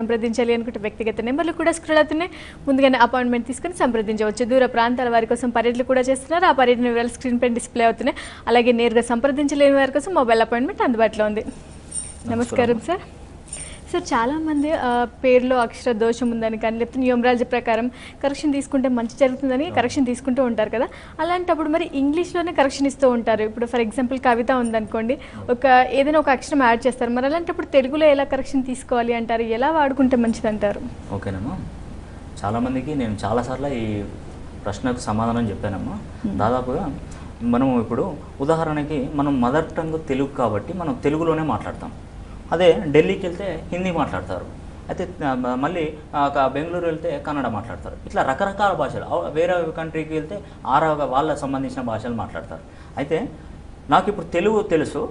సంప్రదించాలి అనుకుంటే వ్యక్తిగత నెంబర్లు కూడా స్క్రోల్ అవుతున్నాయి. ముందుగానే అపాయింట్మెంట్ తీసుకుని సంప్రదించవచ్చు. దూర ప్రాంతాల వారి కోసం పర్యటనలు కూడా చేస్తున్నారు. ఆ పర్యటన వివరాలు స్క్రీన్ పై డిస్ప్లే అవుతున్నాయి. అలాగే నేరుగా సంప్రదించలేని వారి కోసం మొబైల్ అపాయింట్మెంట్ అందుబాటులో ఉంది. నమస్కారం సార్. సార్ చాలామంది పేరులో అక్షర దోషం ఉందని కానీ లేకపోతే న్యూమరాలజీ ప్రకారం కరెక్షన్ తీసుకుంటే మంచి జరుగుతుందని కరెక్షన్ తీసుకుంటూ ఉంటారు కదా. అలాంటప్పుడు మరి ఇంగ్లీష్లోనే కరెక్షన్ ఇస్తూ ఉంటారు. ఇప్పుడు ఫర్ ఎగ్జాంపుల్ కవిత ఉందనుకోండి, ఏదైనా ఒక అక్షరం యాడ్ చేస్తారు. మరి అలాంటప్పుడు తెలుగులో ఎలా కరెక్షన్ తీసుకోవాలి అంటారు, ఎలా వాడుకుంటే మంచిది అంటారు? ఓకేనమ్మా, చాలామందికి నేను చాలాసార్లు ఈ ప్రశ్నకు సమాధానం చెప్పానమ్మా. దాదాపుగా మనం ఇప్పుడు ఉదాహరణకి మనం మదర్ టంగ్ తెలుగు కాబట్టి మనం తెలుగులోనే మాట్లాడతాం. అదే ఢిల్లీకి వెళ్తే హిందీ మాట్లాడతారు. అయితే మళ్ళీ బెంగళూరు వెళ్తే కన్నడ మాట్లాడతారు. ఇట్లా రకరకాల భాషలు. వేరే కంట్రీకి వెళ్తే వాళ్ళకి సంబంధించిన భాషలు మాట్లాడతారు. అయితే నాకు ఇప్పుడు తెలుగు తెలుసు,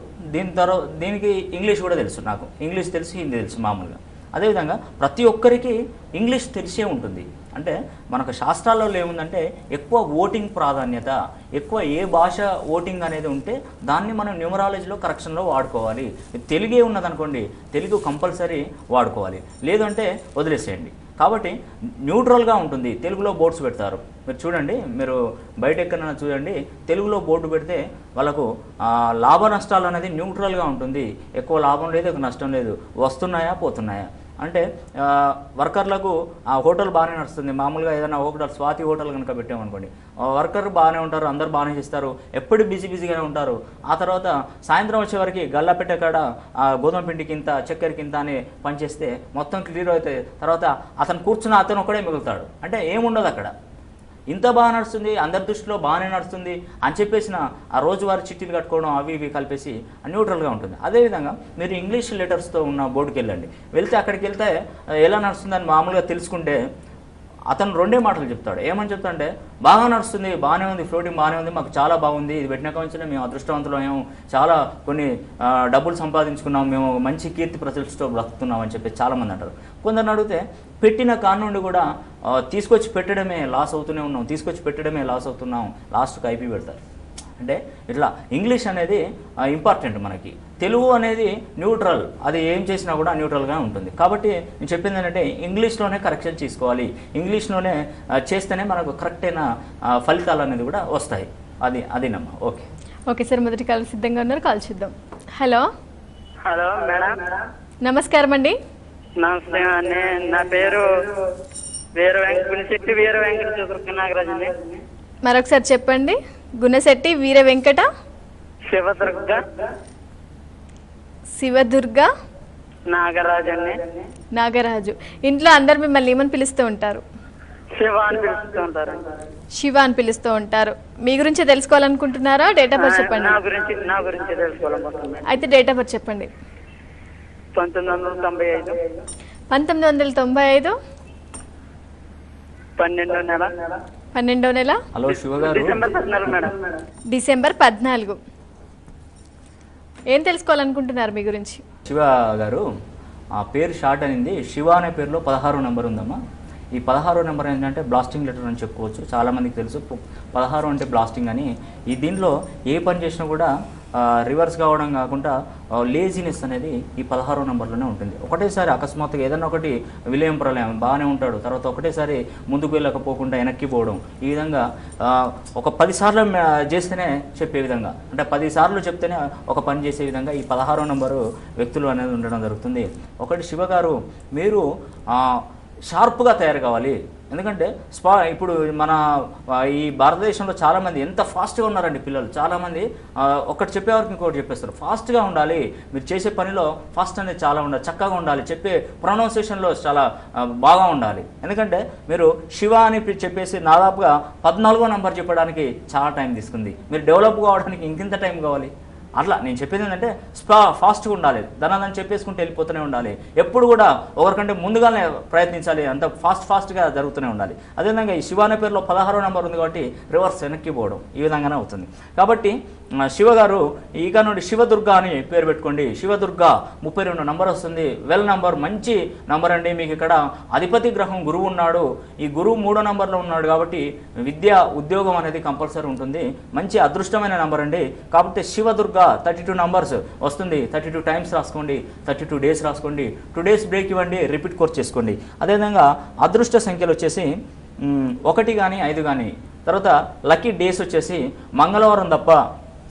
దీనికి ఇంగ్లీష్ కూడా తెలుసు. నాకు ఇంగ్లీష్ తెలుసు, హిందీ తెలుసు మామూలుగా. అదేవిధంగా ప్రతి ఒక్కరికి ఇంగ్లీష్ తెలిసే ఉంటుంది. అంటే మనకు శాస్త్రాల్లో ఏముందంటే ఎక్కువ ఓటింగ్ ప్రాధాన్యత, ఎక్కువ ఏ భాష ఓటింగ్ అనేది ఉంటే దాన్ని మనం న్యూమరాలజీలో కరెక్షన్లో వాడుకోవాలి. తెలుగే ఉన్నదనుకోండి, తెలుగు కంపల్సరీ వాడుకోవాలి, లేదంటే వదిలేసేయండి. కాబట్టి న్యూట్రల్గా ఉంటుంది. తెలుగులో బోర్డ్స్ పెడతారు. మీరు చూడండి, మీరు బయట ఎక్కడైనా చూడండి, తెలుగులో బోర్డు పెడితే వాళ్ళకు లాభ నష్టాలు అనేది న్యూట్రల్గా ఉంటుంది. ఎక్కువ లాభం లేదు, ఎక్కువ నష్టం లేదు, వస్తున్నాయా పోతున్నాయా. అంటే వర్కర్లకు ఆ హోటల్ బాగానే నడుస్తుంది. మామూలుగా ఏదైనా హోటల్ స్వాతి హోటల్ కనుక పెట్టామనుకోండి, వర్కర్ బాగానే ఉంటారు, అందరు బాగానే చేస్తారు, ఎప్పుడు బిజీగానే ఉంటారు. ఆ తర్వాత సాయంత్రం వచ్చేవరకు గల్లాపెట్టే కాడ గోధుమ పిండికి ఇంత, చక్కెరకి ఇంత అని పనిచేస్తే మొత్తం క్లియర్ అవుతాయి. తర్వాత అతను కూర్చున్న అతను ఒకడే మిగులుతాడు. అంటే ఏముండదు అక్కడ. ఇంత బాగా నడుస్తుంది, అందరి దృష్టిలో బాగానే నడుస్తుంది అని చెప్పేసిన ఆ రోజువారీ చిట్టీలు కట్టుకోవడం అవి ఇవి కలిపేసి న్యూట్రల్గా ఉంటుంది. అదేవిధంగా మీరు ఇంగ్లీష్ లెటర్స్తో ఉన్న బోర్డుకి వెళ్ళండి. వెళ్తే అక్కడికి వెళ్తే ఎలా నడుస్తుందని మామూలుగా తెలుసుకుంటే అతను రెండే మాటలు చెప్తాడు. ఏమని చెప్తాడంటే, బాగా నడుస్తుంది, బాగానే ఉంది, ఫ్లోటింగ్ బాగానే ఉంది, మాకు చాలా బాగుంది, ఇది పెట్టినాక నుంచి మేము అదృష్టవంతులు, మేము చాలా కొన్ని డబ్బులు సంపాదించుకున్నాం, మేము మంచి కీర్తి ప్రతిష్టతో బ్రతుకుతున్నాం అని చెప్పి చాలామంది అంటారు. కొందరిని అడిగితే పెట్టిన కాడ నుండి కూడా తీసుకొచ్చి పెట్టడమే లాస్ అవుతూనే ఉన్నాం, తీసుకొచ్చి పెట్టడమే లాస్ అవుతున్నాం, లాస్ట్కి ఐపీ పెడతారు. అంటే ఇట్లా ఇంగ్లీష్ అనేది ఇంపార్టెంట్ మనకి. తెలుగు అనేది న్యూట్రల్, అది ఏం చేసినా కూడా న్యూట్రల్గా ఉంటుంది. కాబట్టి నేను చెప్పింది ఏంటంటే ఇంగ్లీష్లోనే కరెక్షన్ చేసుకోవాలి. ఇంగ్లీష్లోనే చేస్తేనే మనకు కరెక్ట్ అయిన ఫలితాలు అనేది కూడా వస్తాయి. అదేనమ్మా. ఓకే సార్, మొదటి కాల్ సిద్ధంగా ఉన్నారు, కాల్ చూద్దాం. హలో మేడం, నమస్కారం అండి. నమస్తే అండి. నా పేరు వీర వెంకట నాగరాజు అండి. మరొకసారి చెప్పండి. గుణశెట్టి వీర వెంకట శివదుర్గ నాగరాజు అండి. నాగరాజు. ఇంట్లో అందరు మిమ్మల్ని ఏమని పిలుస్తూ ఉంటారు? శివ అని పిలుస్తూ ఉంటారు. శివ అని పిలుస్తూ ఉంటారు. మీ గురించి తెలుసుకోవాలనుకుంటున్నారా? డేట్ ఆఫ్ బర్త్ చెప్పండి. నా గురించి తెలుసుకోవాలనుకుంటున్నాను. అయితే డేట్ ఆఫ్ బర్త్ చెప్పండి. 1995 1995 12వ నెల హలో శివ గారు, డిసెంబర్ 14. ఏం తెలుసుకోవాలనుకుంటున్నారు మీ గురించి? శివ గారు, ఆ పేరు షార్ట్ అయింది. శివ అనే పేరులో 16 నెంబర్ ఉందమ్మా. ఈ 16 నెంబర్ ఏంటంటే బ్లాస్టింగ్ లెటర్ అని చెప్పుకోవచ్చు. చాలామందికి తెలుసు 16 అంటే బ్లాస్టింగ్ అని. ఈ దీంట్లో ఏ పని చేసినా కూడా రివర్స్ కావడం కాకుండా లేజినెస్ అనేది ఈ 16 నెంబర్లోనే ఉంటుంది. ఒకటేసారి అకస్మాత్తుగా ఏదన్నా ఒకటి విలయం ప్రళయం బాగానే ఉంటాడు, తర్వాత ఒకటేసారి ముందుకు వెళ్ళకపోకుండా వెనక్కి పోవడం, ఈ విధంగా ఒక 10 సార్లు చేస్తేనే చెప్పే విధంగా, అంటే 10 సార్లు చెప్తేనే ఒక పని చేసే విధంగా ఈ 16 నెంబరు వ్యక్తులు అనేది ఉండడం జరుగుతుంది. ఒకటి శివ గారు, మీరు షార్ప్గా తయారు కావాలి. ఎందుకంటే ఇప్పుడు మన ఈ భారతదేశంలో చాలామంది ఎంత ఫాస్ట్గా ఉన్నారండి పిల్లలు. చాలామంది ఒకటి చెప్పేవారికి ఇంకోటి చెప్పేస్తారు. ఫాస్ట్గా ఉండాలి, మీరు చేసే పనిలో ఫాస్ట్ అనేది చాలా ఉండాలి, చక్కగా ఉండాలి, చెప్పే ప్రొనౌన్సియేషన్లో చాలా బాగా ఉండాలి. ఎందుకంటే మీరు శివ అని చెప్పేసి దాదాపుగా 14వ నెంబర్ చెప్పడానికి చాలా టైం తీసుకుంది. మీరు డెవలప్ కావడానికి ఇంకెంత టైం కావాలి? అట్లా నేను చెప్పేది ఏంటంటే ఫాస్ట్గా ఉండాలి, దాన్ని చెప్పేసుకుంటూ వెళ్ళిపోతూనే ఉండాలి. ఎప్పుడు కూడా ఒకరికంటే ముందుగానే ప్రయత్నించాలి, అంత ఫాస్ట్గా జరుగుతూనే ఉండాలి. అదేవిధంగా ఈ శివ అనే పేరులో 16వ నెంబర్ ఉంది కాబట్టి రివర్స్ వెనక్కి పోవడం ఈ విధంగానే అవుతుంది. కాబట్టి శివ గారు ఇక నుండి శివదుర్గ అని పేరు పెట్టుకోండి. శివదుర్గ 32 నంబర్ వస్తుంది. వెల్ నంబర్, మంచి నంబర్ అండి. మీకు ఇక్కడ అధిపతి గ్రహం గురువు ఉన్నాడు. ఈ గురువు 3వ నంబర్లో ఉన్నాడు కాబట్టి విద్య ఉద్యోగం అనేది కంపల్సరీ ఉంటుంది. మంచి అదృష్టమైన నంబర్ అండి. కాబట్టి శివదుర్గ 32 నంబర్స్ వస్తుంది, 32 టైమ్స్ రాసుకోండి, 32 డేస్ రాసుకోండి, 2 డేస్ బ్రేక్ ఇవ్వండి, రిపీట్ కోర్స్ చేసుకోండి. అదేవిధంగా అదృష్ట సంఖ్యలు వచ్చేసి 1 కానీ 5 కానీ. తర్వాత లక్కీ డేస్ వచ్చేసి మంగళవారం తప్ప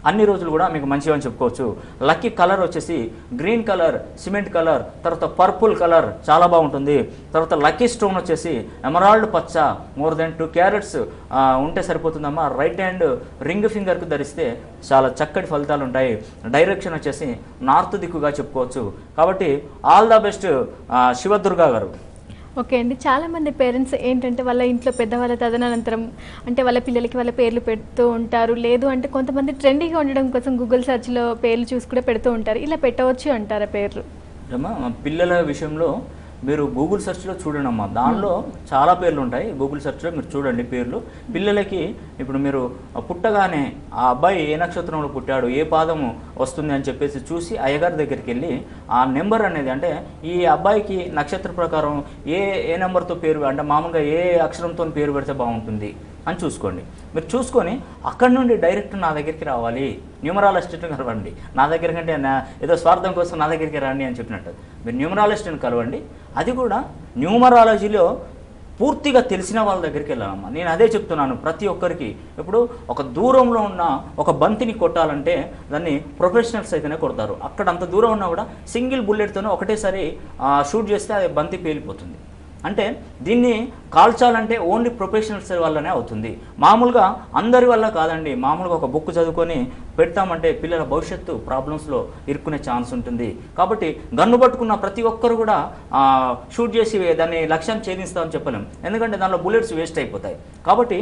అన్ని రోజులు కూడా మీకు మంచిగా అని చెప్పుకోవచ్చు. లక్కీ కలర్ వచ్చేసి గ్రీన్ కలర్, సిమెంట్ కలర్, తర్వాత పర్పుల్ కలర్ చాలా బాగుంటుంది. తర్వాత లక్కీ స్టోన్ వచ్చేసి ఎమరాల్డ్ పచ్చ, మోర్ దెన్ 2 క్యారెట్స్ ఉంటే సరిపోతుందమ్మా. రైట్ హ్యాండ్ రింగ్ ఫింగర్కు ధరిస్తే చాలా చక్కటి ఫలితాలు ఉంటాయి. డైరెక్షన్ వచ్చేసి నార్త్ దిక్కుగా చెప్పుకోవచ్చు. కాబట్టి ఆల్ ద బెస్ట్ శివదుర్గా గారు. ఓకే అండి, చాలామంది పేరెంట్స్ ఏంటంటే వాళ్ళ ఇంట్లో పెద్దవాళ్ళ తదనంతరం అంటే వాళ్ళ పిల్లలకి వాళ్ళ పేర్లు పెడుతూ ఉంటారు. లేదు అంటే కొంతమంది ట్రెండీగా ఉండడం కోసం గూగుల్ సెర్చ్లో పేర్లు చూసి కూడా పెడుతూ ఉంటారు. ఇలా పెట్టవచ్చు అంటారా పేర్లు? అమ్మా పిల్లల విషయంలో మీరు గూగుల్ సెర్చ్లో చూడండి అమ్మా, దానిలో చాలా పేర్లు ఉంటాయి. గూగుల్ సెర్చ్లో మీరు చూడండి పేర్లు. పిల్లలకి ఇప్పుడు మీరు పుట్టగానే ఆ అబ్బాయి ఏ నక్షత్రంలో పుట్టాడు, ఏ పాదము వస్తుంది అని చెప్పేసి చూసి అయ్యగారి దగ్గరికి వెళ్ళి ఆ నెంబర్ అనేది అంటే ఈ అబ్బాయికి నక్షత్ర ప్రకారం ఏ నెంబర్తో పేరు అంటే మామూలుగా ఏ అక్షరంతో పేరు పెడితే బాగుంటుంది అని చూసుకోండి. మీరు చూసుకొని అక్కడి నుండి డైరెక్ట్ నా దగ్గరికి రావాలి, న్యూమరాలజిస్ట్ని కలవండి. నా దగ్గర కంటే ఏదో స్వార్థం కోసం నా దగ్గరికి రండి అని చెప్పినట్టు మీరు న్యూమరాలజిస్ట్ని కలవండి. అది కూడా న్యూమరాలజీలో పూర్తిగా తెలిసిన వాళ్ళ దగ్గరికి వెళ్ళాలమ్మా. నేను అదే చెప్తున్నాను ప్రతి ఒక్కరికి. ఇప్పుడు ఒక దూరంలో ఉన్న ఒక బంతిని కొట్టాలంటే దాన్ని ప్రొఫెషనల్స్ అయితేనే కొడతారు. అక్కడ అంత దూరం ఉన్నా కూడా సింగిల్ బుల్లెట్తోనే ఒకటేసారి షూట్ చేస్తే అది బంతి పేలిపోతుంది. అంటే దీన్ని కాల్చాలంటే ఓన్లీ ప్రొఫెషనల్స్ వల్లనే అవుతుంది, మామూలుగా అందరి వల్ల కాదండి. మామూలుగా ఒక బుక్ చదువుకొని పెడతామంటే పిల్లల భవిష్యత్తు ప్రాబ్లమ్స్లో ఇరుక్కునే ఛాన్స్ ఉంటుంది. కాబట్టి గన్ను పట్టుకున్న ప్రతి ఒక్కరు కూడా షూట్ చేసి దాన్ని లక్ష్యం ఛేదిస్తామని చెప్పలేం, ఎందుకంటే దానిలో బుల్లెట్స్ వేస్ట్ అయిపోతాయి. కాబట్టి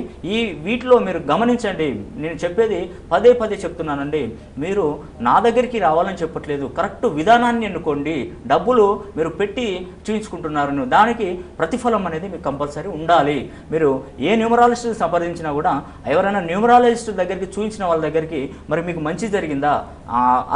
వీటిలో మీరు గమనించండి. నేను చెప్పేది పదే పదే చెప్తున్నానండి, మీరు నా దగ్గరికి రావాలని చెప్పట్లేదు, కరెక్ట్ విధానాన్ని ఎన్నుకోండి. డబ్బులు మీరు పెట్టి చూయించుకుంటున్నారు, దానికి ప్రతిఫలం అనేది మీకు కంపల్సరీ ఉండాలి. మీరు ఏ న్యూమరాలజిస్ట్ సంప్రదించినా కూడా ఎవరైనా న్యూమరాలజిస్ట్ దగ్గరికి చూపించిన వాళ్ళ దగ్గరికి మరి మీకు మంచి జరిగిందా,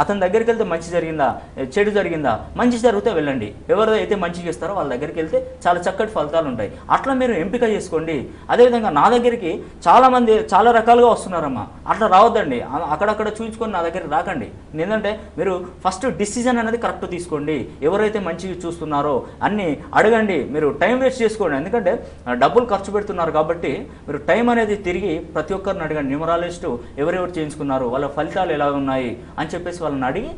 అతని దగ్గరికి వెళ్తే మంచి జరిగిందా, చెడు జరిగిందా, మంచి జరిగితే వెళ్ళండి. ఎవరైతే మంచి చేస్తారో వాళ్ళ దగ్గరికి వెళ్తే చాలా చక్కటి ఫలితాలు ఉంటాయి. అట్లా మీరు ఎంపిక చేసుకోండి. అదేవిధంగా నా దగ్గరికి చాలామంది చాలా రకాలుగా వస్తున్నారమ్మా, అట్లా రావద్దండి. అక్కడక్కడ చూపించుకొని నా దగ్గరికి రాకండి. ఎందుకంటే మీరు ఫస్ట్ డిసిజన్ అనేది కరెక్ట్ తీసుకోండి. ఎవరైతే మంచిగా చూస్తున్నారో అన్నీ అడగండి. మీరు టైం వేస్ట్ చేసుకోండి, ఎందుకంటే డబ్బులు ఖర్చు పెడుతున్నారు కాబట్టి మీరు టైం అనేది తిరిగి ప్రతి ఒక్కరిని అడగండి. న్యూమరాలజిస్ట్ ఎవరెవరు చేయించుకున్నారు, వాళ్ళ ఫలితాలు ఎలా ఉన్నాయి అని చెప్పేసి వాళ్ళని అడిగి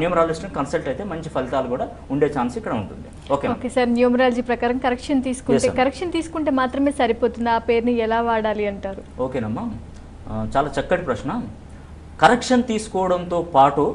న్యూమరాలజిస్ట్ని కన్సల్ట్ అయితే మంచి ఫలితాలు కూడా ఉండే ఛాన్స్ ఇక్కడ ఉంటుంది. ఓకే సార్, న్యూమరాలజీ ప్రకారం కరెక్షన్ తీసుకుంటే మాత్రమే సరిపోతుంది, ఆ పేరుని ఎలా వాడాలి అంటారు? ఓకేనమ్మా, చాలా చక్కటి ప్రశ్న. కరెక్షన్ తీసుకోవడంతో పాటు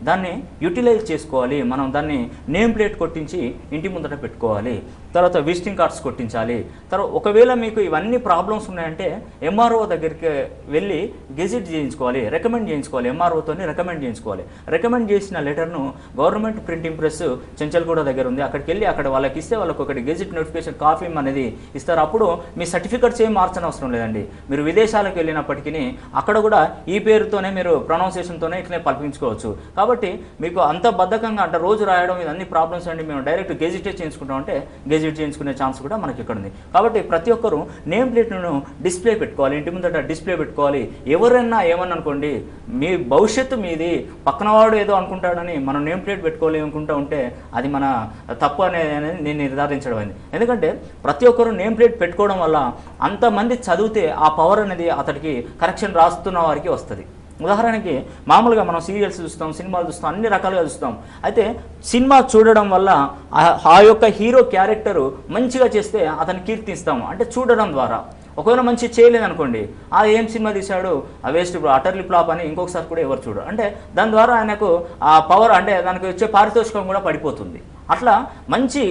దాన్ని యూటిలైజ్ చేసుకోవాలి. మనం దాన్ని నేమ్ ప్లేట్ కొట్టించి ఇంటి ముందట పెట్టుకోవాలి. తర్వాత విజిటింగ్ కార్డ్స్ కొట్టించాలి. తర్వాత ఒకవేళ మీకు ఇవన్నీ ప్రాబ్లమ్స్ ఉన్నాయంటే ఎంఆర్ఓ దగ్గరికి వెళ్ళి గెజిట్ చేయించుకోవాలి, రికమెండ్ చేయించుకోవాలి. ఎంఆర్ఓతోని రికమెండ్ చేయించుకోవాలి. రికమెండ్ చేసిన లెటర్ను గవర్నమెంట్ ప్రింటింగ్ ప్రెస్ చెంచల్గూడ దగ్గర ఉంది, అక్కడికి వెళ్ళి అక్కడ వాళ్ళకి ఇస్తే వాళ్ళకి ఒకటి గెజిట్ నోటిఫికేషన్ కాపీ అనేది ఇస్తారు. అప్పుడు మీ సర్టిఫికెట్స్ ఏం మార్చని అవసరం లేదండి. మీరు విదేశాలకు వెళ్ళినప్పటికీ అక్కడ కూడా ఈ పేరుతోనే మీరు ప్రొనౌన్సియేషన్తోనే ఇట్లనే పలిపించుకోవచ్చు. కాబట్టి మీకు అంత బద్ధకంగా అంటే రోజు రాయడం ఇవన్నీ ప్రాబ్లమ్స్ అండి, మేము డైరెక్ట్ గెజిటే చేయించుకుంటాం అంటే గెజిట్ చేయించుకునే ఛాన్స్ కూడా మనకి ఇక్కడ ఉంది. కాబట్టి ప్రతి ఒక్కరు నేమ్ ప్లేట్ను డిస్ప్లే పెట్టుకోవాలి, ఇంటి ముందట డిస్ప్లే పెట్టుకోవాలి. ఎవరైనా ఏమని అనుకోండి, మీ భవిష్యత్తు మీది, పక్కన వాడు ఏదో అనుకుంటాడని మనం నేమ్ ప్లేట్ పెట్టుకోవాలి అనుకుంటూ ఉంటే అది మన తప్పు అనేది నేను నిర్ధారించడం అయింది. ఎందుకంటే ప్రతి ఒక్కరు నేమ్ ప్లేట్ పెట్టుకోవడం వల్ల అంతమంది చదివితే ఆ పవర్ అనేది అతడికి కరెక్షన్ రాస్తున్న వారికి వస్తుంది. ఉదాహరణకి మామూలుగా మనం సీరియల్స్ చూస్తాం, సినిమాలు చూస్తాం, అన్ని రకాలుగా చూస్తాం. అయితే సినిమా చూడడం వల్ల ఆ యొక్క హీరో క్యారెక్టరు మంచిగా చేస్తే అతన్ని కీర్తిస్తాము, అంటే చూడడం ద్వారా. ఒకవేళ మంచి చేయలేదనుకోండి, ఏం సినిమా తీశాడు, వేస్ట్ అటర్లీ ఫ్లాప్ అని ఇంకొకసారి కూడా ఎవరు చూడరు. అంటే దాని ద్వారా ఆయనకు ఆ పవర్ అంటే దానికి వచ్చే పారితోషికం కూడా పడిపోతుంది. అట్లా మంచి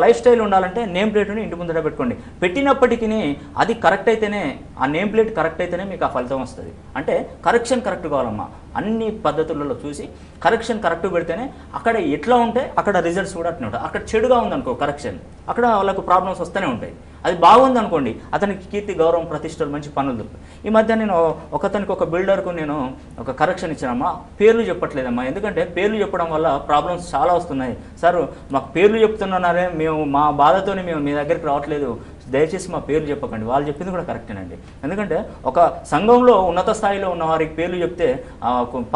లైఫ్ స్టైల్ ఉండాలంటే నేమ్ ప్లేట్ని ఇంటి ముందర పెట్టుకోండి. పెట్టినప్పటికీ అది కరెక్ట్ అయితేనే, ఆ నేమ్ ప్లేట్ కరెక్ట్ అయితేనే మీకు ఆ ఫలితం వస్తుంది. అంటే కరెక్షన్ కరెక్ట్ కావాలమ్మా. అన్ని పద్ధతులలో చూసి కరెక్షన్ కరెక్ట్ పెడితేనే అక్కడ ఎట్లా ఉంటే అక్కడ రిజల్ట్స్ కూడా అట్లా ఉంటాయి. అక్కడ చెడుగా ఉందనుకో కరెక్షన్, అక్కడ వాళ్ళకు ప్రాబ్లమ్స్ వస్తూనే ఉంటాయి. అది బాగుంది అనుకోండి, అతనికి కీర్తి, గౌరవం, ప్రతిష్టలు, మంచి పనులు దొరుకుతాయి. ఈ మధ్య నేను ఒకతనికి ఒక బిల్డర్కు నేను ఒక కరెక్షన్ ఇచ్చానమ్మా. పేర్లు చెప్పట్లేదమ్మా, ఎందుకంటే పేర్లు చెప్పడం వల్ల ప్రాబ్లమ్స్ చాలా వస్తున్నాయి. సార్ మాకు పేర్లు చెప్తున్నారే, మేము మా బాధతోనే మేము మీ దగ్గరికి రావట్లేదు, దయచేసి మా పేర్లు చెప్పకండి. వాళ్ళు చెప్పింది కూడా కరెక్టేనండి. ఎందుకంటే ఒక సంఘంలో ఉన్నత స్థాయిలో ఉన్న వారికి పేర్లు చెప్తే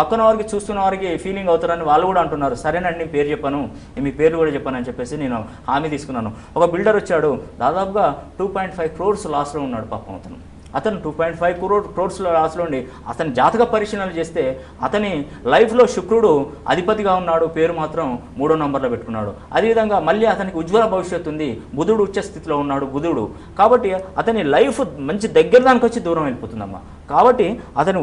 పక్కన వారికి చూస్తున్న వారికి ఫీలింగ్ అవుతారని వాళ్ళు కూడా అంటున్నారు. సరేనండి నేను పేరు చెప్పాను, మీ పేర్లు కూడా చెప్పాను అని చెప్పేసి నేను హామీ తీసుకున్నాను. ఒక బిల్డర్ వచ్చాడు, దాదాపుగా 2.5 crores లాస్లో ఉన్నాడు పాపం. అతను 2.5 crores లాస్లో ఉండి అతని జాతక పరిశీలన చేస్తే అతని లైఫ్లో శుక్రుడు అధిపతిగా ఉన్నాడు, పేరు మాత్రం 3వ నంబర్లో పెట్టుకున్నాడు. అదేవిధంగా మళ్ళీ అతనికి ఉజ్వల భవిష్యత్తు ఉంది, బుధుడు ఉచ్చ స్థితిలో ఉన్నాడు బుధుడు. కాబట్టి అతని లైఫ్ మంచి దగ్గర దానికి వచ్చి దూరం వెళ్ళిపోతుందమ్మా. కాబట్టి అతని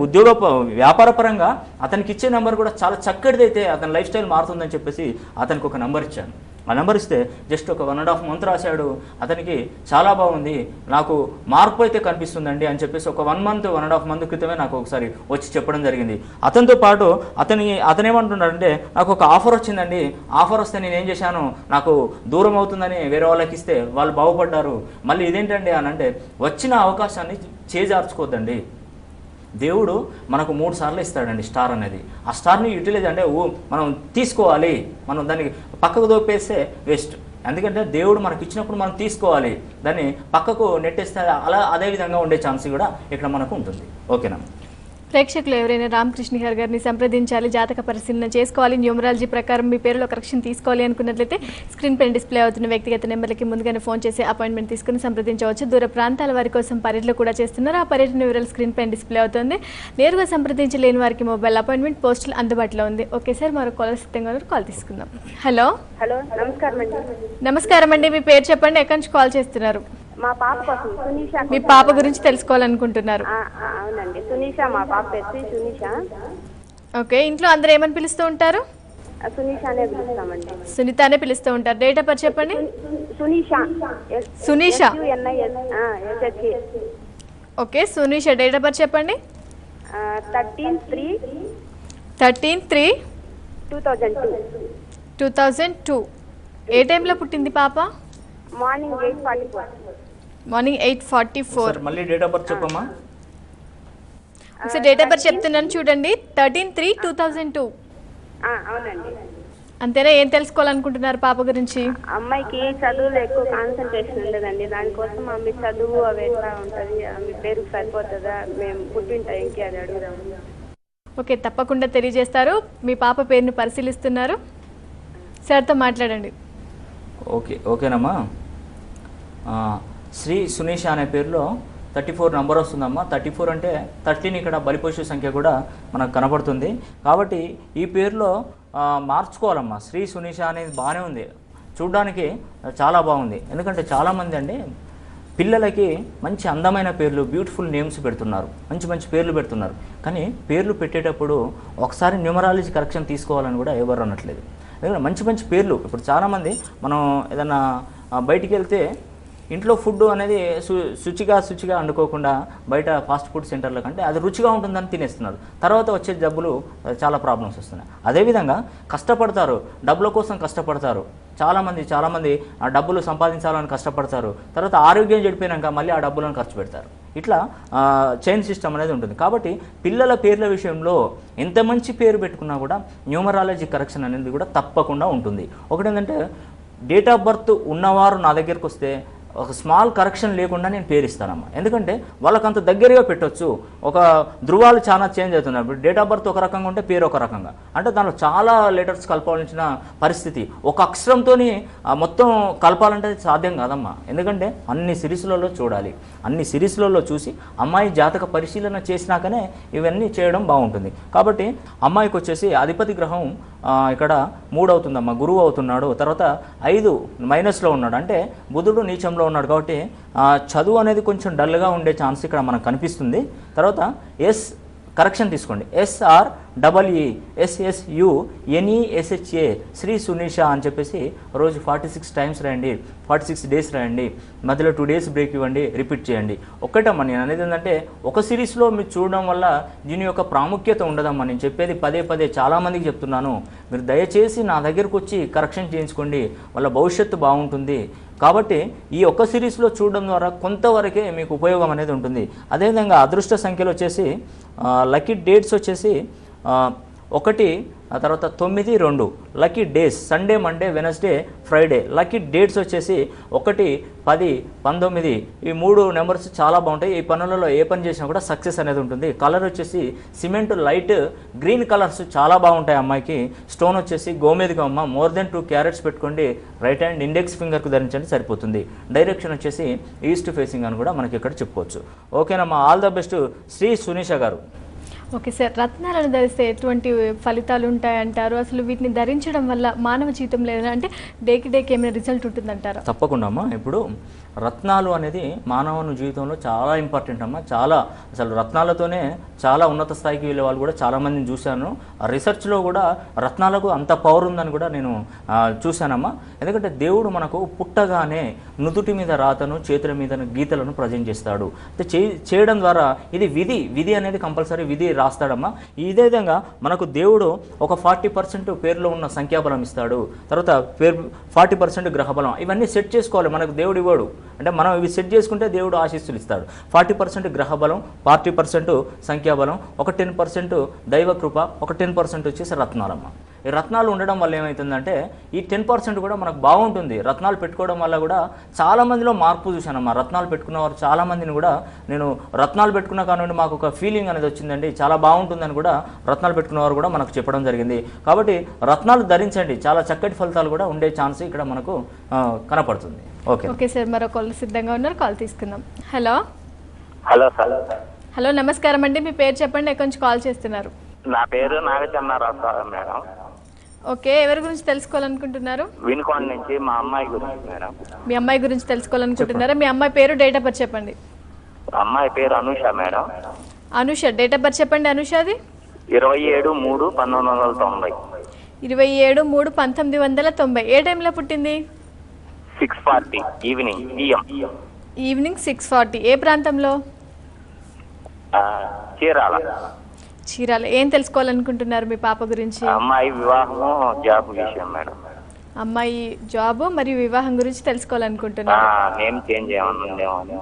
వ్యాపార పరంగా అతనికి ఇచ్చే నెంబర్ కూడా చాలా చక్కటిదైతే అతని లైఫ్ స్టైల్ మారుతుందని చెప్పేసి అతనికి ఒక నెంబర్ ఇచ్చాను. ఆ నెంబర్ ఇస్తే జస్ట్ ఒక 1.5 month రాశాడు. అతనికి చాలా బాగుంది, నాకు మార్పు అయితే కనిపిస్తుందండి అని చెప్పేసి ఒక 1.5 month క్రితమే నాకు ఒకసారి వచ్చి చెప్పడం జరిగింది. అతనితో పాటు అతనేమంటున్నాడంటే, నాకు ఒక ఆఫర్ వచ్చిందండి, ఆఫర్ వస్తే నేను ఏం చేశాను, నాకు దూరం అవుతుందని వేరే వాళ్ళకి ఇస్తే వాళ్ళు బాగుపడ్డారు, మళ్ళీ ఇదేంటండి అని అంటే, వచ్చిన అవకాశాన్ని చేజార్చుకోవద్దండి. దేవుడు మనకు 3 సార్లు ఇస్తాడండి స్టార్ అనేది. ఆ స్టార్ని యూటిలైజ్ అంటే మనం తీసుకోవాలి, మనం దానికి పక్కకు దోపేస్తే వేస్ట్. ఎందుకంటే దేవుడు మనకి ఇచ్చినప్పుడు మనం తీసుకోవాలి, దాన్ని పక్కకు నెట్టేస్తే అదే విధంగా ఉండే ఛాన్స్ కూడా ఇక్కడ మనకు ఉంటుంది. ఓకేనా? ప్రేక్షకులు ఎవరైనా రామకృష్ణ గారిని సంప్రదించాలి, జాతక పరిశీలన చేసుకోవాలి, న్యూమరాలజీ ప్రకారం మీ పేరులో కరెక్షన్ తీసుకోవాలి అనుకున్నట్లయితే స్క్రీన్ పైన డిస్ప్లే అవుతున్న వ్యక్తిగత నెంబర్లకి ముందుగానే ఫోన్ చేసి అపాయింట్మెంట్ తీసుకుని సంప్రదించవచ్చు. దూర ప్రాంతాల వారి కోసం పర్యటనలు కూడా చేస్తున్నారు. ఆ పర్యటన వివరాలు స్క్రీన్ పైన డిస్ప్లే అవుతుంది. నేరుగా సంప్రదించలేని వారికి మొబైల్ అపాయింట్మెంట్ పోస్టులు అందుబాటులో ఉంది. ఓకే సార్, మరో కాలర్ సిద్ధంగా కాల్ తీసుకుందాం. హలో నమస్కారం అండి, మీ పేరు చెప్పండి, ఎక్కడి నుంచి కాల్ చేస్తున్నారు? మా పాప కోసం సునీష. మీ పాప గురించి తెలుసుకోవాలనుకుంటున్నారు? అవునండి, సునీష. మా పాప పేరు సునీష. ఓకే, ఇంట్లో అందరూ ఏమని పిలుస్తూ ఉంటారు? సునీష అనే పిలుస్తామండి. సునీత అనే పిలుస్తూ ఉంటారు. డేట్ ఆఫ్ బర్త్ చెప్పండి. Sunisha. Okay, Sunisha date of birth చెప్పండి. 13/3/2002. ఏ టైంలో పుట్టింది పాప? మార్నింగ్ 8:44. మళ్ళీ డేట్ ఆఫ్ బర్త్ చెప్పమ్మా. ఒకసారి డేట్ ఆఫ్ బర్త్ చెప్తున్నాను చూడండి. 13/3/2002. అవునండి. అంతేనా? ఏం తెలుసుకోవాలనుకుంటున్నారు పాప గురించి? అమ్మాయికి చదువులో ఎక్కువ కాన్సన్ట్రేషన్ ఉండదండి, దానికోసం ఆమె చదువు అవి ఎట్లా ఉంటుంది, ఆమె పేరుకు సరిపోతుందా, మేము పుట్టిన టైంకి అది అడుగుదాం. ఓకే, తప్పకుండా తెలియజేస్తారు. మీ పాప పేరును పరిశీలిస్తున్నారు, సార్తో మాట్లాడండి. ఓకేనమ్మా. శ్రీ సునీష అనే పేరులో 34 నంబర్ వస్తుందమ్మా. 34 అంటే 13 ఇక్కడ బలిపోషు సంఖ్య కూడా మనకు కనపడుతుంది. కాబట్టి ఈ పేరులో మార్చుకోవాలమ్మా. శ్రీ సునీష అనేది బాగానే ఉంది, చూడడానికి చాలా బాగుంది. ఎందుకంటే చాలామంది అండి పిల్లలకి మంచి అందమైన పేర్లు, బ్యూటిఫుల్ నేమ్స్ పెడుతున్నారు, మంచి మంచి పేర్లు పెడుతున్నారు. కానీ పేర్లు పెట్టేటప్పుడు ఒకసారి న్యూమరాలజీ కరెక్షన్ తీసుకోవాలని కూడా ఎవరు అనట్లేదు. ఎందుకంటే మంచి మంచి పేర్లు, ఇప్పుడు చాలామంది మనం ఏదైనా బయటికి వెళ్తే ఇంట్లో ఫుడ్ అనేది శుచిగా వండుకోకుండా బయట ఫాస్ట్ ఫుడ్ సెంటర్ల కంటే అది రుచిగా ఉంటుందని తినేస్తున్నారు. తర్వాత వచ్చే జబ్బులు చాలా ప్రాబ్లమ్స్ వస్తున్నాయి. అదేవిధంగా కష్టపడతారు, డబ్బుల కోసం కష్టపడతారు. చాలామంది ఆ డబ్బులు సంపాదించాలని కష్టపడతారు, తర్వాత ఆరోగ్యం చెడిపోయినాక మళ్ళీ ఆ డబ్బులను ఖర్చు పెడతారు. ఇట్లా చైన్ సిస్టమ్ అనేది ఉంటుంది. కాబట్టి పిల్లల పేర్ల విషయంలో ఎంత మంచి పేరు పెట్టుకున్నా కూడా న్యూమరాలజీ కరెక్షన్ అనేది కూడా తప్పకుండా ఉంటుంది. ఒకటి ఏంటంటే, డేట్ ఆఫ్ బర్త్ ఉన్నవారు నా దగ్గరికి వస్తే ఒక స్మాల్ కరెక్షన్ లేకుండా నేను పేరు ఇస్తానమ్మా. ఎందుకంటే వాళ్ళకి అంత దగ్గరగా పెట్టవచ్చు. ఒక ధృవాలు చాలా చేంజ్ అవుతున్నాయి. ఇప్పుడు డేట్ ఆఫ్ బర్త్ ఒక రకంగా ఉంటే పేరు ఒక రకంగా, అంటే దాంట్లో చాలా లెటర్స్ కలపాల్సిన పరిస్థితి. ఒక అక్షరంతో మొత్తం కలపాలంటే సాధ్యం కాదమ్మా. ఎందుకంటే అన్ని సిరీస్లలో చూడాలి, అన్ని సిరీస్లలో చూసి అమ్మాయి జాతక పరిశీలన చేసినాకనే ఇవన్నీ చేయడం బాగుంటుంది. కాబట్టి అమ్మాయికి వచ్చేసి అధిపతి గ్రహం ఇక్కడ 3 అవుతుందమ్మా, గురువు అవుతున్నాడు. తర్వాత 5 మైనస్లో ఉన్నాడు, అంటే బుధుడు నీచంలో ఉన్నాడు. కాబట్టి చదువు అనేది కొంచెం డల్గా ఉండే ఛాన్స్ ఇక్కడ మనకు కనిపిస్తుంది. తర్వాత ఎస్ కరెక్షన్ తీసుకోండి. SREESSUNESHA శ్రీ సునీష అని చెప్పేసి రోజు 46 టైమ్స్ రాయండి, 46 డేస్ రాయండి, మధ్యలో 2 డేస్ బ్రేక్ ఇవ్వండి, రిపీట్ చేయండి. ఒక్కటమ్మా నేను అనేది ఏంటంటే, ఒక సిరీస్లో మీరు చూడడం వల్ల దీని యొక్క ప్రాముఖ్యత ఉండదమ్మా. నేను చెప్పేది పదే చాలామందికి చెప్తున్నాను, మీరు దయచేసి నా దగ్గరకు వచ్చి కరెక్షన్ చేయించుకోండి, వాళ్ళ భవిష్యత్తు బాగుంటుంది. కాబట్టి ఈ ఒక్క సిరీస్లో చూడడం ద్వారా కొంతవరకే మీకు ఉపయోగం అనేది ఉంటుంది. అదేవిధంగా అదృష్ట సంఖ్యలు వచ్చేసి లక్కీ డేట్స్ వచ్చేసి 1 ఆ తర్వాత 9, 2 lucky days Sunday, Monday, Wednesday, Friday. Lucky dates వచ్చేసి 1, 10, 19 ఈ 3 నెంబర్స్ చాలా బాగుంటాయి. ఈ పనులలో ఏ పని చేసినా కూడా సక్సెస్ అనేది ఉంటుంది. కలర్ వచ్చేసి సిమెంట్ లైట్ గ్రీన్ కలర్స్ చాలా బాగుంటాయి అమ్మాయికి. స్టోన్ వచ్చేసి గోమేదిగా అమ్మ మోర్ దెన్ 2 క్యారెట్స్ పెట్టుకోండి. రైట్ హ్యాండ్ ఇండెక్స్ ఫింగర్కు ధరించండి సరిపోతుంది. డైరెక్షన్ వచ్చేసి ఈస్ట్ ఫేసింగ్ అని కూడా మనకి ఇక్కడ చెప్పుకోవచ్చు. ఓకేనమ్మా, all the best Shri Sunisha గారు. ఓకే సార్, రత్నాలను ధరిస్తే ఎటువంటి ఫలితాలు ఉంటాయంటారు? అసలు వీటిని ధరించడం వల్ల మానవ జీవితంలో ఏదైనా అంటే డేకి ఏమైనా రిజల్ట్ ఉంటుందంటారా? తప్పకుండా అమ్మా. ఇప్పుడు రత్నాలు అనేది మానవుని జీవితంలో చాలా ఇంపార్టెంట్ అమ్మా. చాలా అసలు రత్నాలతోనే చాలా ఉన్నత స్థాయికి వెళ్ళే వాళ్ళు కూడా చాలామందిని చూశాను. ఆ రీసెర్చ్లో కూడా రత్నాలకు అంత పవర్ ఉందని కూడా నేను చూశానమ్మా. ఎందుకంటే దేవుడు మనకు పుట్టగానే నుదుటి మీద రాతను, చేతుల మీద గీతలను ప్రజెంట్ చేస్తాడు. అంటే చేయడం ద్వారా ఇది విధి అనేది కంపల్సరీ విధి రాస్తాడమ్మా. ఇదే విధంగా మనకు దేవుడు ఒక 40% పేరులో ఉన్న సంఖ్యాబలం ఇస్తాడు. తర్వాత 40% గ్రహబలం. ఇవన్నీ సెట్ చేసుకోవాలి. మనకు దేవుడు ఇవ్వడు, అంటే మనం ఇవి సెట్ చేసుకుంటే దేవుడు ఆశీస్సులు ఇస్తాడు. 40% గ్రహబలం, 40% సంఖ్యాబలం, ఒక 10% దైవకృప, ఒక 10% వచ్చేసి రత్నాలమ్మ. ఈ రత్నాలు ఉండడం వల్ల ఏమవుతుందంటే ఈ 10% కూడా మనకు బాగుంటుంది. రత్నాలు పెట్టుకోవడం వల్ల కూడా చాలామందిలో మార్పు చూశానమ్మా. రత్నాలు పెట్టుకున్న వారు చాలామందిని కూడా నేను రత్నాలు పెట్టుకున్న కానివ్వండి మాకు ఒక ఫీలింగ్ అనేది వచ్చిందండి, చాలా బాగుంటుందని కూడా రత్నాలు పెట్టుకున్న వారు కూడా మనకు చెప్పడం జరిగింది. కాబట్టి రత్నాలు ధరించండి, చాలా చక్కటి ఫలితాలు కూడా ఉండే ఛాన్స్ ఇక్కడ మనకు కనపడుతుంది. ఓకే సార్, మరో కాల్ సిద్ధంగా ఉన్నారు, కాల్ తీసుకుందాం. Hello sir. హలో, నమస్కారం అండి. మీ పేరు చెప్పండి, ఎక్కడి నుంచి కాల్ చేస్తున్నారు? నా పేరు నాగచంద్రరావు మేడం. ఓకే, ఎవరి గురించి తెలుసుకోవాలనుకుంటున్నారు? వినుకొండ నుంచి మా అమ్మాయి గురించి మేడం. మీ అమ్మాయి గురించి తెలుసుకోవాలనుకుంటున్నారా? మీ అమ్మాయి పేరు, డేట్ ఆఫ్ బర్త్ చెప్పండి. అమ్మాయి పేరు Anusha madam. Anusha, date of birth చెప్పండి. అనూషది 27/3/1990. 27/3/1990. ఏ టైంలో పుట్టింది? 6:40 ఈవినింగ్ PM. ఈవినింగ్ 6:40. ఏ ప్రాంతంలో? చీరాల. ఏం తెలుసుకోవాలనుకుంటున్నారు మీ పాప గురించి? అమ్మాయి వివాహము, జాబ్ విషయం మేడం. అమ్మాయి జాబ్ మరియు వివాహం గురించి తెలుసుకోవాలనుకుంటున్నారు. Name change చేయమనుందేమో.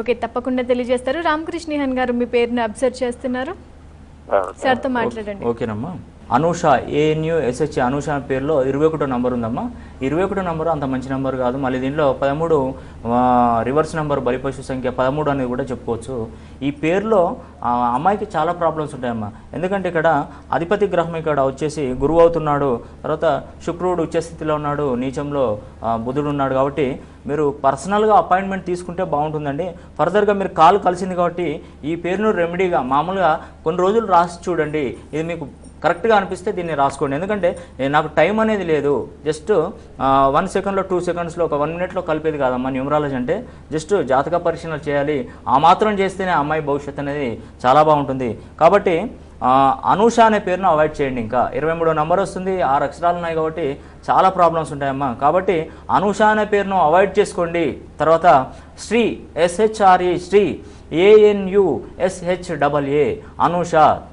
ఓకే, తప్పకుండా తెలియజేస్తారు. రామకృష్ణహన్ గారు మీ పేరుని అబ్జర్వ్ చేస్తున్నారు, సార్తో మాట్లాడండి. ఓకేనమ్మా. అనూష, ANUSH అనూష పేరులో 21 నంబర్ ఉందమ్మా. 21 నంబరు అంత మంచి నెంబర్ కాదు. మళ్ళీ దీంట్లో 13 రివర్స్ నెంబర్, బలిపశు సంఖ్య 13 అనేది కూడా చెప్పుకోవచ్చు. ఈ పేరులో అమ్మాయికి చాలా ప్రాబ్లమ్స్ ఉంటాయమ్మా. ఎందుకంటే ఇక్కడ అధిపతి గ్రహం ఇక్కడ వచ్చేసి గురువు అవుతున్నాడు, తర్వాత శుక్రుడు ఉచ్చస్థితిలో ఉన్నాడు, నీచంలో బుధుడు ఉన్నాడు. కాబట్టి మీరు పర్సనల్గా అపాయింట్మెంట్ తీసుకుంటే బాగుంటుందండి. ఫర్దర్గా మీరు కాల్ కలిసింది కాబట్టి ఈ పేరును రెమెడీగా మామూలుగా కొన్ని రోజులు రాసి చూడండి. ఇది మీకు కరెక్ట్గా అనిపిస్తే దీన్ని రాసుకోండి. ఎందుకంటే నాకు టైం అనేది లేదు, జస్ట్ 1 సెకండ్లో 2 సెకండ్స్లో ఒక 1 మినిట్లో కలిపేది కాదమ్మా న్యూమరాలజీ అంటే. జస్ట్ జాతక పరిశీలన చేయాలి, ఆ మాత్రం చేస్తేనే అమ్మాయి భవిష్యత్తు అనేది చాలా బాగుంటుంది. కాబట్టి అనూష అనే పేరును అవాయిడ్ చేయండి. ఇంకా 23వ నంబర్ వస్తుంది, 6 అక్షరాలు ఉన్నాయి కాబట్టి చాలా ప్రాబ్లమ్స్ ఉంటాయమ్మా. కాబట్టి అనూష అనే పేరును అవాయిడ్ చేసుకోండి. తర్వాత శ్రీ, SHRE శ్రీ, ANUSHAA అనూష,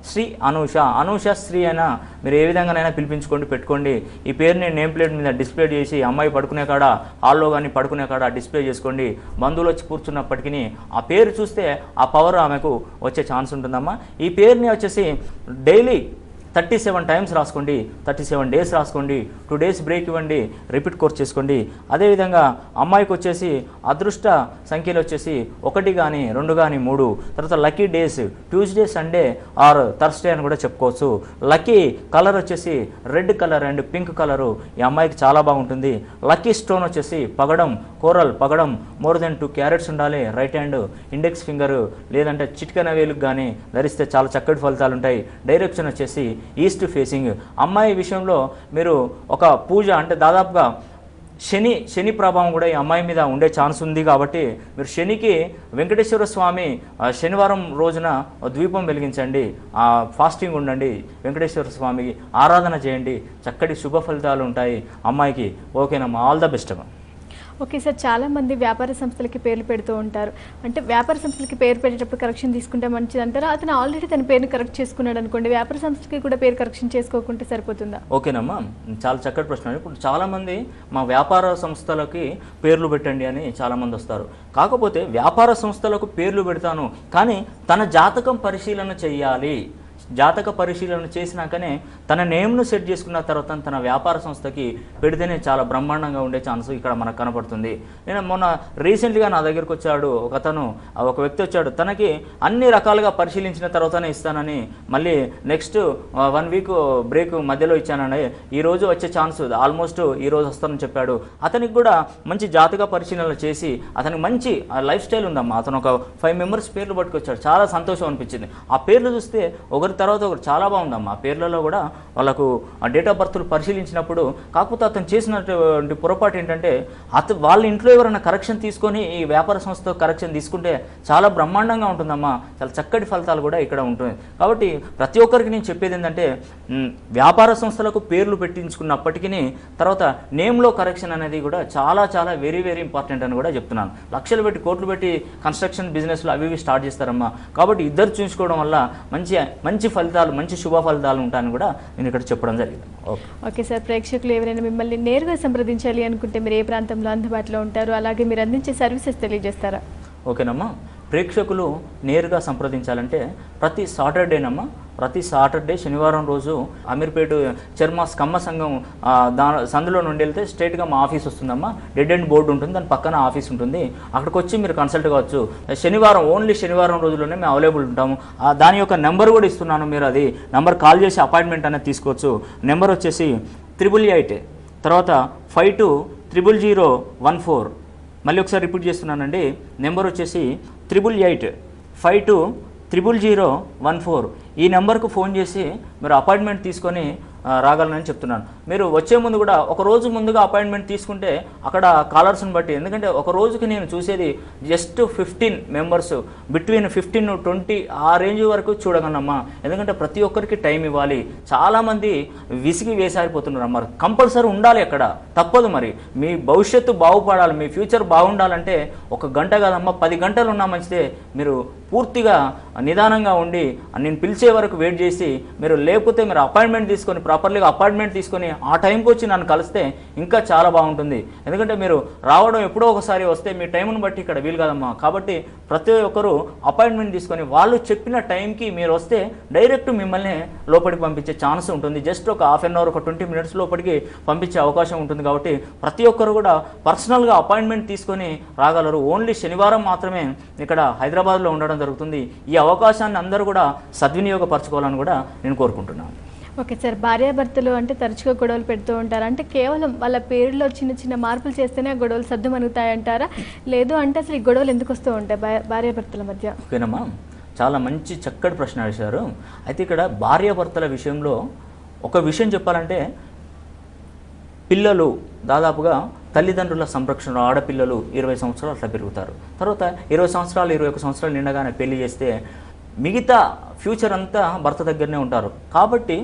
శ్రీ అనూష, అనూష శ్రీ అయినా మీరు ఏ విధంగానైనా పిలిపించుకోండి, పెట్టుకోండి. ఈ పేరుని నేమ్ ప్లేట్ మీద డిస్ప్లే చేసి అమ్మాయి పడుకునే కాడ, హాల్లో కానీ పడుకునే కాడ డిస్ప్లే చేసుకోండి. బంధువులు వచ్చి కూర్చున్నప్పటికీ ఆ పేరు చూస్తే ఆ పవర్ ఆమెకు వచ్చే ఛాన్స్ ఉంటుందమ్మా. ఈ పేరుని వచ్చేసి డైలీ 37 టైమ్స్ రాసుకోండి, 37 డేస్ రాసుకోండి, 2 డేస్ బ్రేక్ ఇవ్వండి, రిపీట్ కోర్స్ చేసుకోండి. అదేవిధంగా అమ్మాయికి వచ్చేసి అదృష్ట సంఖ్యలు వచ్చేసి 1 కానీ 2 కానీ 3. తర్వాత lucky days Tuesday, Sunday or Thursday అని కూడా చెప్పుకోవచ్చు. లక్కీ కలర్ వచ్చేసి red colour and pink colour ఈ అమ్మాయికి చాలా బాగుంటుంది. లక్కీ స్టోన్ వచ్చేసి పగడం, కోరల్ పగడం, మోర్ దెన్ 2 క్యారెట్స్ ఉండాలి. రైట్ హ్యాండ్ ఇండెక్స్ ఫింగర్ లేదంటే చిటికెన వేలుకు కానీ ధరిస్తే చాలా చక్కటి ఫలితాలు ఉంటాయి. డైరెక్షన్ వచ్చేసి ఈస్ట్ ఫేసింగ్. అమ్మాయి విషయంలో మీరు ఒక పూజ అంటే దాదాపుగా శని ప్రభావం కూడా ఈ అమ్మాయి మీద ఉండే ఛాన్స్ ఉంది. కాబట్టి మీరు శనికి వెంకటేశ్వర స్వామి శనివారం రోజున ద్వీపం వెలిగించండి, ఫాస్టింగ్ ఉండండి, వెంకటేశ్వర స్వామికి ఆరాధన చేయండి, చక్కటి శుభ ఫలితాలు ఉంటాయి అమ్మాయికి. ఓకేనమ్మా, ఆల్ ద బెస్ట్ అమ్మా. ఓకే సార్, చాలామంది వ్యాపార సంస్థలకి పేర్లు పెడుతూ ఉంటారు. అంటే వ్యాపార సంస్థలకి పేరు పెట్టేటప్పుడు కరెక్షన్ తీసుకుంటే మంచిది అంటారా? అతను ఆల్రెడీ తన పేరుని కరెక్ట్ చేసుకున్నాడు అనుకోండి, వ్యాపార సంస్థకి కూడా పేరు కరెక్షన్ చేసుకోకుంటే సరిపోతుందా? ఓకేనమ్మా, చాలా చక్కటి ప్రశ్న. ఇప్పుడు చాలామంది మా వ్యాపార సంస్థలకి పేర్లు పెట్టండి అని చాలామంది వస్తారు. కాకపోతే వ్యాపార సంస్థలకు పేర్లు పెడతాను కానీ తన జాతకం పరిశీలన చెయ్యాలి. జాతక పరిశీలన చేసినాకనే తన నేమ్ను సెట్ చేసుకున్న తర్వాత తన వ్యాపార సంస్థకి పెడితేనే చాలా బ్రహ్మాండంగా ఉండే ఛాన్స్ ఇక్కడ మనకు కనపడుతుంది. నేను మొన్న రీసెంట్గా నా దగ్గరికి వచ్చాడు ఒక వ్యక్తి వచ్చాడు. తనకి అన్ని రకాలుగా పరిశీలించిన తర్వాతనే ఇస్తానని మళ్ళీ నెక్స్ట్ 1 వీక్ బ్రేక్ మధ్యలో ఇచ్చానండి, ఈరోజు వచ్చే ఛాన్స్ ఆల్మోస్ట్ ఈరోజు వస్తానని చెప్పాడు. అతనికి కూడా మంచి జాతక పరిశీలనలు చేసి అతనికి మంచి లైఫ్ స్టైల్ ఉందమ్మా. అతను ఒక 5 మెంబర్స్ పేర్లు పట్టుకొచ్చాడు. చాలా సంతోషం అనిపించింది. ఆ పేర్లు చూస్తే ఒకరి తర్వాత ఒకరు చాలా బాగుందమ్మా. ఆ పేర్లలో కూడా వాళ్ళకు ఆ డేట్ ఆఫ్ బర్త్లు పరిశీలించినప్పుడు కాకపోతే అతను చేసినటువంటి పొరపాటు ఏంటంటే వాళ్ళ ఇంట్లో ఎవరైనా కరెక్షన్ తీసుకొని ఈ వ్యాపార సంస్థ కరెక్షన్ తీసుకుంటే చాలా బ్రహ్మాండంగా ఉంటుందమ్మా. చాలా చక్కటి ఫలితాలు కూడా ఇక్కడ ఉంటుంది. కాబట్టి ప్రతి ఒక్కరికి నేను చెప్పేది ఏంటంటే వ్యాపార సంస్థలకు పేర్లు పెట్టించుకున్నప్పటికీ తర్వాత నేమ్లో కరెక్షన్ అనేది కూడా చాలా చాలా వెరీ వెరీ ఇంపార్టెంట్ అని కూడా చెప్తున్నాను. లక్షలు పెట్టి కోట్లు పెట్టి కన్స్ట్రక్షన్ బిజినెస్లు అవి స్టార్ట్ చేస్తారమ్మా. కాబట్టి ఇద్దరు చూసుకోవడం వల్ల మంచి ఫలితాలు, మంచి శుభ ఫలితాలు ఉంటాయని కూడా నేను ఇక్కడ చెప్పడం జరిగింది. ఓకే సార్, ప్రేక్షకులు ఎవరైనా మిమ్మల్ని నేరుగా సంప్రదించాలి అనుకుంటే మీరు ఏ ప్రాంతంలో అందుబాటులో ఉంటారు, అలాగే మీరు అందించే సర్వీసెస్ తెలియజేస్తారా? ఓకేనమ్మా, ప్రేక్షకులు నేరుగా సంప్రదించాలంటే ప్రతి సాటర్డే శనివారం రోజు అమీర్పేట చర్మాస్ కమ్మ సంఘం సందులో నుండి వెళ్తే స్ట్రైట్గా మా ఆఫీస్ వస్తుందమ్మా. డెడ్ ఎండ్ బోర్డు ఉంటుంది, దాని పక్కన ఆఫీస్ ఉంటుంది. అక్కడికి వచ్చి మీరు కన్సల్ట్ కావచ్చు. ఓన్లీ శనివారం రోజుల్లోనే మేము అవైలబుల్ ఉంటాము. దాని యొక్క నెంబర్ కూడా ఇస్తున్నాను, మీరు అది నెంబర్ కాల్ చేసి అపాయింట్మెంట్ అనేది తీసుకోవచ్చు. నెంబర్ వచ్చేసి 888 తర్వాత 52000014. మళ్ళీ ఒకసారి రిపీట్ చేస్తున్నానండి. నెంబర్ వచ్చేసి 888-52000014. ఈ నెంబర్కు ఫోన్ చేసి మీరు అపాయింట్మెంట్ తీసుకొని రాగలనని చెప్తున్నాను. మీరు వచ్చే ముందు కూడా ఒక రోజు ముందుగా అపాయింట్మెంట్ తీసుకుంటే అక్కడ కాలర్స్ని బట్టి, ఎందుకంటే ఒక రోజుకి నేను చూసేది జస్ట్ 15 మెంబర్స్, బిట్వీన్ 15 to 20 ఆ రేంజ్ వరకు చూడగలనమ్మా. ఎందుకంటే ప్రతి ఒక్కరికి టైం ఇవ్వాలి. చాలామంది విసిగి వేసారిపోతున్నారు అమ్మ. కంపల్సరీ ఉండాలి అక్కడ, తప్పదు. మరి మీ భవిష్యత్తు బాగుపడాలి, మీ ఫ్యూచర్ బాగుండాలంటే 1 గంట కాదమ్మా, 10 గంటలు ఉన్నా మంచిదే. మీరు పూర్తిగా నిదానంగా ఉండి నేను పిలిచే వరకు వెయిట్ చేసి మీరు లేకపోతే మీరు అపాయింట్మెంట్ తీసుకొని ప్రాపర్లీగా అపాయింట్మెంట్ తీసుకొని ఆ టైంకి వచ్చి నన్ను కలిస్తే ఇంకా చాలా బాగుంటుంది. ఎందుకంటే మీరు రావడం ఎప్పుడో ఒకసారి వస్తే మీ టైంను బట్టి ఇక్కడ వీలు కాదమ్మా. కాబట్టి ప్రతి ఒక్కరూ అపాయింట్మెంట్ తీసుకొని వాళ్ళు చెప్పిన టైంకి మీరు వస్తే డైరెక్ట్ మిమ్మల్ని లోపలికి పంపించే ఛాన్స్ ఉంటుంది. జస్ట్ ఒక హాఫ్ అన్ అవర్, ఒక 20 minutes లోపలికి పంపించే అవకాశం ఉంటుంది. కాబట్టి ప్రతి ఒక్కరు కూడా పర్సనల్గా అపాయింట్మెంట్ తీసుకొని రాగలరు. ఓన్లీ శనివారం మాత్రమే ఇక్కడ హైదరాబాద్లో ఉండడం జరుగుతుంది. ఈ అవకాశాన్ని అందరూ కూడా సద్వినియోగపరచుకోవాలని కూడా నేను కోరుకుంటున్నాను. ఓకే సార్, భార్యాభర్తలు అంటే తరచుగా గొడవలు పెడుతూ ఉంటారు. అంటే కేవలం వాళ్ళ పేరులో చిన్న చిన్న మార్పులు చేస్తేనే ఆ గొడవలు సర్దుమణుగుతాయంటారా? లేదు అంటే అసలు ఈ గొడవలు ఎందుకు వస్తూ ఉంటాయి భార్యాభర్తల మధ్య? ఓకేనమ్మా, చాలా మంచి చక్కటి ప్రశ్న అడిగారు. అయితే ఇక్కడ భార్యాభర్తల విషయంలో ఒక విషయం చెప్పాలంటే, పిల్లలు దాదాపుగా తల్లిదండ్రుల సంరక్షణ, ఆడపిల్లలు 20 సంవత్సరాలు అట్లా పెరుగుతారు. తర్వాత 20 సంవత్సరాలు 21 సంవత్సరాలు నిండగానే పెళ్లి చేస్తే మిగతా ఫ్యూచర్ అంతా భర్త దగ్గరనే ఉంటారు. కాబట్టి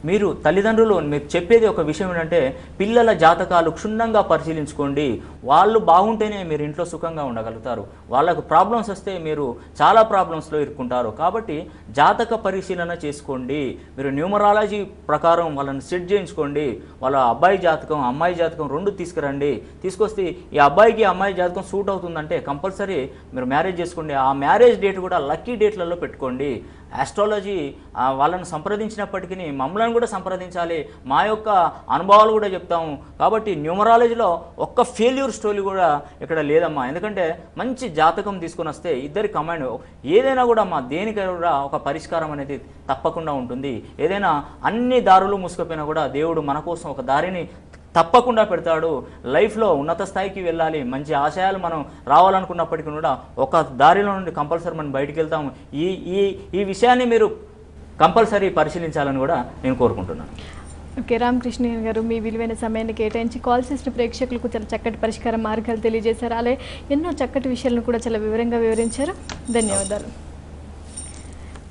మీరు తల్లిదండ్రులు మీరు చెప్పేది ఒక విషయం ఏంటంటే, పిల్లల జాతకాలు క్షుణ్ణంగా పరిశీలించుకోండి. వాళ్ళు బాగుంటేనే మీరు ఇంట్లో సుఖంగా ఉండగలుగుతారు. వాళ్ళకు ప్రాబ్లమ్స్ వస్తే మీరు చాలా ప్రాబ్లమ్స్లో ఇరుక్కుంటారు. కాబట్టి జాతక పరిశీలన చేసుకోండి. మీరు న్యూమరాలజీ ప్రకారం వాళ్ళని సెట్ చేయించుకోండి. వాళ్ళ అబ్బాయి జాతకం, అమ్మాయి జాతకం 2 తీసుకురండి. తీసుకొస్తే ఈ అబ్బాయికి అమ్మాయి జాతకం సూట్ అవుతుందంటే కంపల్సరీ మీరు మ్యారేజ్ చేసుకోండి. ఆ మ్యారేజ్ డేట్ కూడా లక్కీ డేట్లలో పెట్టుకోండి. ఆస్ట్రాలజీ వాళ్ళని సంప్రదించినప్పటికీ మమ్మల్ని కూడా సంప్రదించాలి. మా యొక్క అనుభవాలు కూడా చెప్తాము. కాబట్టి న్యూమరాలజీలో ఒక్క ఫెయిల్యూర్ స్టోరీ కూడా ఇక్కడ లేదమ్మా. ఎందుకంటే మంచి జాతకం తీసుకొని వస్తే ఇద్దరి కమాండ్ ఏదైనా కూడా దేనికైనా కూడా ఒక పరిష్కారం అనేది తప్పకుండా ఉంటుంది. ఏదైనా అన్ని దారులు మూసుకుపోయినా కూడా దేవుడు మన కోసం ఒక దారిని తప్పకుండా పెడతాడు. లైఫ్లో ఉన్నత స్థాయికి వెళ్ళాలి, మంచి ఆశయాలు మనం రావాలనుకున్నప్పటికీ కూడా ఒక దారిలో నుండి కంపల్సరీ మనం బయటికి వెళ్తాము. ఈ విషయాన్ని మీరు కంపల్సరీ పరిశీలించాలని కూడా నేను కోరుకుంటున్నాను. ఓకే, రామకృష్ణ గారు మీ విలువైన సమయాన్ని కేటాయించి కాల్ చేసిన ప్రేక్షకులకు చాలా చక్కటి పరిష్కార మార్గాలు తెలియజేశారు. అలాగే ఎన్నో చక్కటి విషయాలను కూడా చాలా వివరంగా వివరించారు. ధన్యవాదాలు.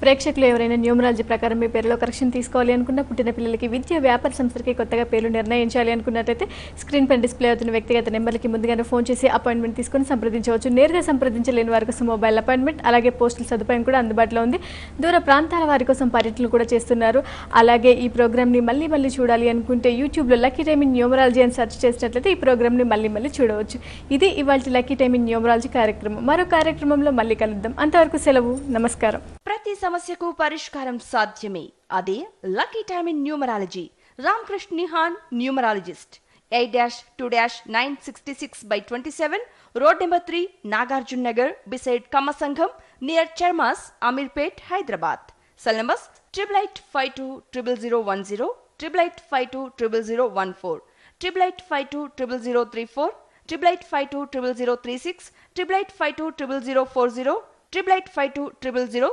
ప్రేక్షకులు ఎవరైనా న్యూమరాలజీ ప్రకారం మీ పేరులో కరెక్షన్ తీసుకోవాలి అనుకున్న, పుట్టిన పిల్లలకి విద్య, వ్యాపార సంస్థలకి కొత్తగా పేర్లు నిర్ణయించాలి అనుకున్నట్లయితే స్క్రీన్ పైన డిస్ప్లే అవుతున్న వ్యక్తిగత నెంబర్లకి ముందుగానే ఫోన్ చేసి అపాయింట్మెంట్ తీసుకొని సంప్రదించవచ్చు. నేరుగా సంప్రదించలేని వారి కోసం మొబైల్ అపాయింట్మెంట్, అలాగే పోస్టల్ సదుపాయం కూడా అందుబాటులో ఉంది. దూర ప్రాంతాల వారి కోసం పర్యటనలు కూడా చేస్తున్నారు. అలాగే ఈ ప్రోగ్రామ్ని మళ్ళీ చూడాలి అనుకుంటే యూట్యూబ్లో లక్కీ టైమ్ ఇన్ న్యూమరాలజీ అని సెర్చ్ చేసినట్లయితే ఈ ప్రోగ్రామ్ని మళ్ళీ చూడవచ్చు. ఇది ఇవాళ లక్కీ టైమ్ ఇన్ న్యూమరాలజీ కార్యక్రమం. మరో కార్యక్రమంలో మళ్ళీ కలుద్దాం. అంతవరకు సెలవు, నమస్కారం. ప్రతి సమస్యకు పరిష్కారం సాధ్యమే. అదే lucky time in numerology. Ramakrishna Nihan, numerologist. 8-966/27, Road number 3, Nagarjun Nagar, beside Kamasangham, near Chermas, Amirpet, Hyderabad. Cell numbers 88520010, 88520014, 88520034, 88520036, 88520040, 88520000.